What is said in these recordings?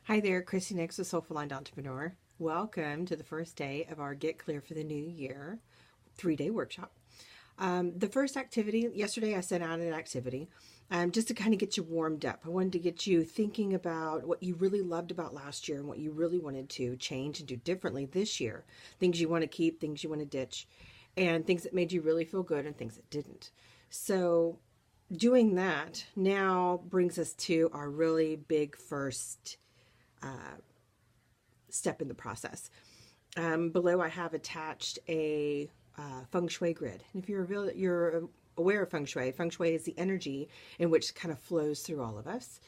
Hi there, Christy Nix, a Soulful Aligned Entrepreneur. Welcome to the first day of our Get Clear for the New Year 3-day workshop. The first activity, yesterday I sent out an activity just to kind of get you warmed up. I wanted to get you thinking about what you really loved about last year and what you really wanted to change and do differently this year. Things you want to keep, things you want to ditch, and things that made you really feel good and things that didn't. So doing that now brings us to our really big first step in the process. Below, I have attached a feng shui grid. And if you're aware of feng shui is the energy in which kind of flows through all of us.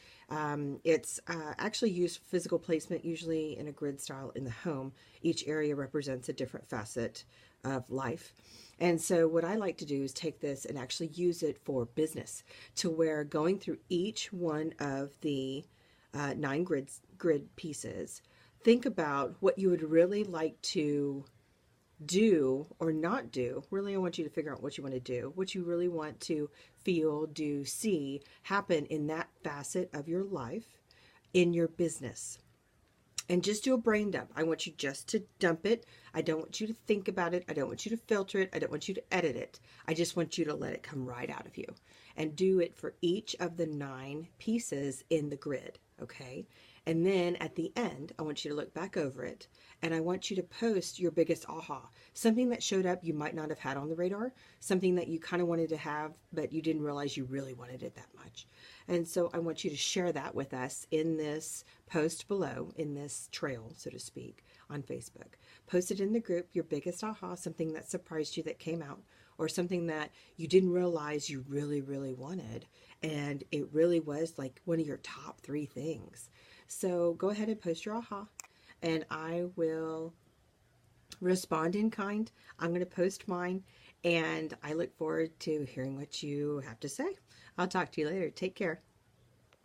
It's actually used for physical placement, usually in a grid style in the home. Each area represents a different facet of life. And so what I like to do is take this and actually use it for business, to where going through each one of the 9 grid pieces, think about what you would really like to do or not do. Really, I want you to figure out what you want to do, what you really want to feel, do, see happen in that facet of your life, in your business. And just do a brain dump. I want you just to dump it. I don't want you to think about it. I don't want you to filter it. I don't want you to edit it. I just want you to let it come right out of you. And do it for each of the 9 pieces in the grid, okay? And then at the end, I want you to look back over it, and I want you to post your biggest aha. Something that showed up you might not have had on the radar, something that you kind of wanted to have, but you didn't realize you really wanted it that much. And so I want you to share that with us in this post below, in this trail, so to speak, on Facebook. Post it in the group, your biggest aha, something that surprised you that came out, or something that you didn't realize you really, really wanted. And it really was like one of your top 3 things. So go ahead and post your aha, and I will respond in kind. I'm going to post mine, and I look forward to hearing what you have to say. I'll talk to you later. Take care.